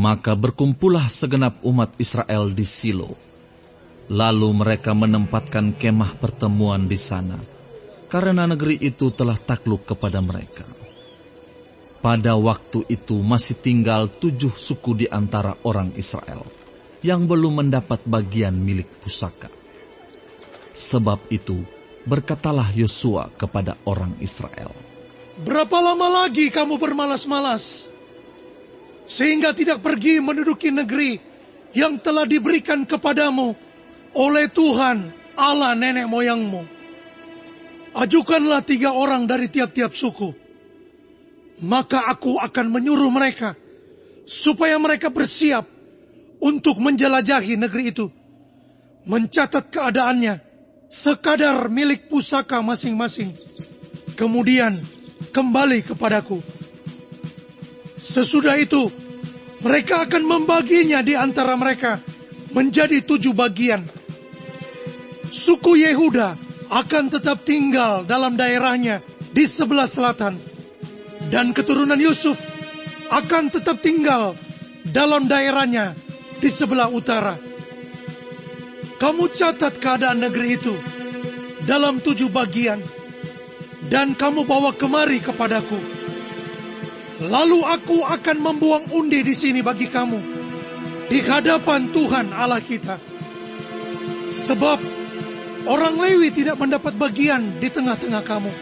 Maka berkumpullah segenap umat Israel di Silo. Lalu mereka menempatkan kemah pertemuan di sana, karena negeri itu telah takluk kepada mereka. Pada waktu itu masih tinggal 7 suku di antara orang Israel, yang belum mendapat bagian milik pusaka. Sebab itu, berkatalah Yosua kepada orang Israel, "Berapa lama lagi kamu bermalas-malas, sehingga tidak pergi menduduki negeri yang telah diberikan kepadamu oleh Tuhan Allah nenek moyangmu? Ajukanlah 3 orang dari tiap-tiap suku, maka aku akan menyuruh mereka supaya mereka bersiap untuk menjelajahi negeri itu, mencatat keadaannya sekadar milik pusaka masing-masing, kemudian kembali kepadaku. Sesudah itu, mereka akan membaginya di antara mereka menjadi 7 bagian. Suku Yehuda akan tetap tinggal dalam daerahnya di sebelah selatan, dan keturunan Yusuf akan tetap tinggal dalam daerahnya di sebelah utara. Kamu catat keadaan negeri itu dalam 7 bagian, dan kamu bawa kemari kepadaku. Lalu aku akan membuang undi di sini bagi kamu, di hadapan Tuhan Allah kita. Sebab orang Lewi tidak mendapat bagian di tengah-tengah kamu,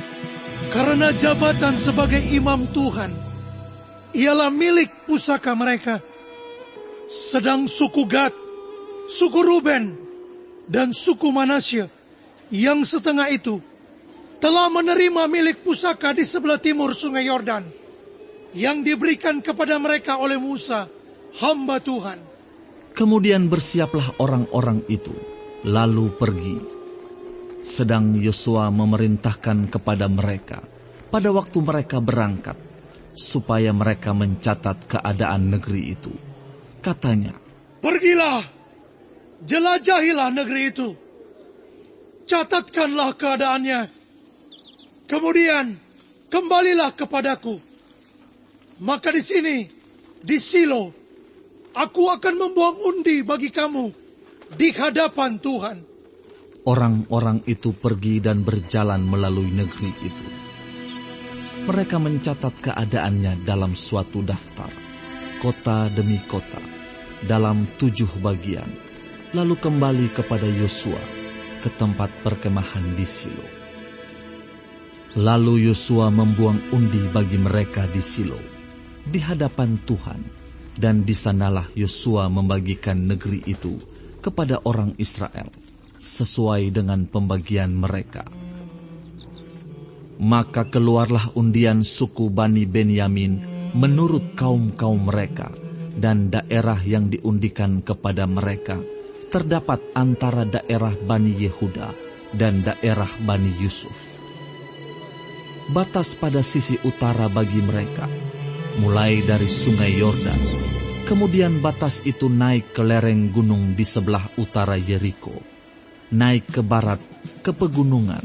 karena jabatan sebagai imam Tuhan ialah milik pusaka mereka. Sedang suku Gad, suku Ruben, dan suku Manasye yang setengah itu telah menerima milik pusaka di sebelah timur sungai Yordan, yang diberikan kepada mereka oleh Musa, hamba Tuhan." Kemudian bersiaplah orang-orang itu, lalu pergi. Sedang Yosua memerintahkan kepada mereka, pada waktu mereka berangkat, supaya mereka mencatat keadaan negeri itu. Katanya, "Pergilah, jelajahilah negeri itu, catatkanlah keadaannya, kemudian kembalilah kepadaku. Maka di sini, di Silo, aku akan membuang undi bagi kamu di hadapan Tuhan." Orang-orang itu pergi dan berjalan melalui negeri itu. Mereka mencatat keadaannya dalam suatu daftar, kota demi kota, dalam 7 bagian, lalu kembali kepada Yosua ke tempat perkemahan di Silo. Lalu Yosua membuang undi bagi mereka di Silo, di hadapan Tuhan, dan di sanalah Yosua membagikan negeri itu kepada orang Israel, sesuai dengan pembagian mereka. Maka keluarlah undian suku Bani Benyamin menurut kaum-kaum mereka, dan daerah yang diundikan kepada mereka terdapat antara daerah Bani Yehuda dan daerah Bani Yusuf. Batas pada sisi utara bagi mereka mulai dari sungai Yordan, kemudian batas itu naik ke lereng gunung di sebelah utara Yeriko, naik ke barat ke pegunungan,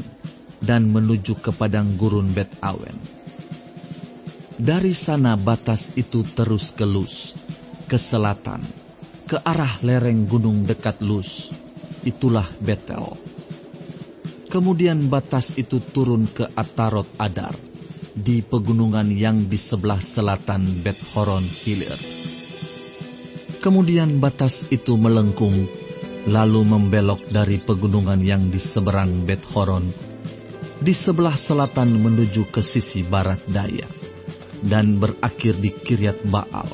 dan menuju ke padang gurun Bet Awen. Dari sana batas itu terus ke Lus, ke selatan, ke arah lereng gunung dekat Lus, itulah Betel. Kemudian batas itu turun ke Atarot Adar, di pegunungan yang di sebelah selatan Bet Horon Hilir. Kemudian batas itu melengkung, lalu membelok dari pegunungan yang di seberang Bet Horon, di sebelah selatan menuju ke sisi barat daya, dan berakhir di Kiryat Baal.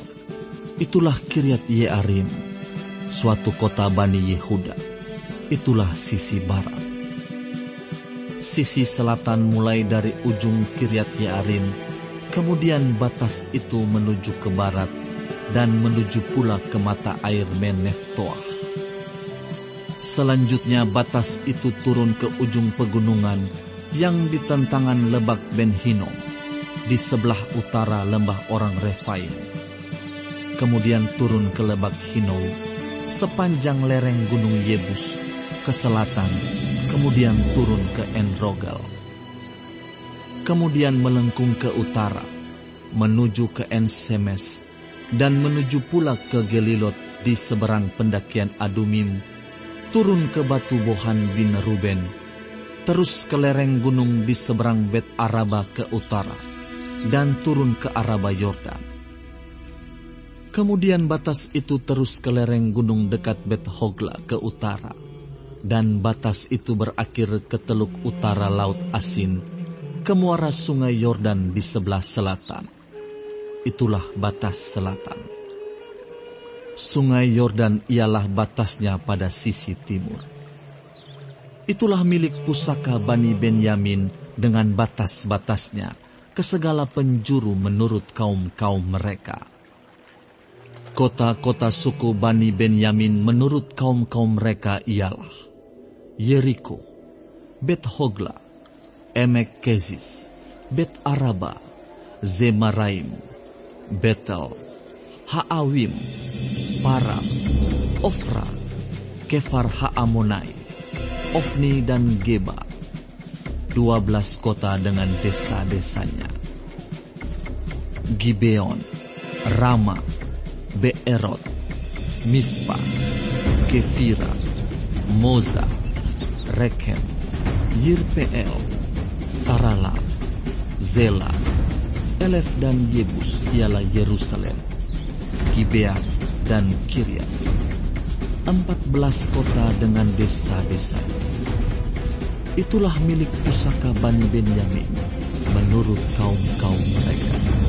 Itulah Kiryat Yearim, suatu kota Bani Yehuda. Itulah sisi barat. Sisi selatan mulai dari ujung Kiryat Yearim, kemudian batas itu menuju ke barat, dan menuju pula ke mata air Meneftoah. Selanjutnya batas itu turun ke ujung pegunungan yang di tentangan Lebak Ben Hinnom, di sebelah utara lembah orang Refaim. Kemudian turun ke Lebak Hinnom, sepanjang lereng gunung Yebus, ke selatan, kemudian turun ke En-Rogel. Kemudian melengkung ke utara, menuju ke En-Semes, dan menuju pula ke Gelilot di seberang pendakian Adumim, turun ke batu Bohan bin Ruben, terus ke lereng gunung di seberang Bet Araba ke utara, dan turun ke Araba Yordan. Kemudian batas itu terus ke lereng gunung dekat Bet Hogla ke utara, dan batas itu berakhir ke teluk utara Laut Asin, ke muara sungai Yordan di sebelah selatan. Itulah batas selatan. Sungai Yordan ialah batasnya pada sisi timur. Itulah milik pusaka Bani Benyamin dengan batas-batasnya ke segala penjuru menurut kaum-kaum mereka. Kota-kota suku Bani Benyamin menurut kaum-kaum mereka ialah Yeriko, Bet Hogla, Emek Kezis, Bet Araba, Zemaraim, Betel, Haawim, Param, Ofra, Kefar Haamonai, Ofni dan Geba, 12 kota dengan desa-desanya. Gibeon, Rama, Beerot, Mispa, Kefira, Moza, Rekem, Yirpeel, Tarala, Zela, Elef dan Yebus ialah Yerusalem, Gibea dan Kiryat, 14 kota dengan desa-desa. Itulah milik pusaka Bani Benyamin menurut kaum-kaum mereka.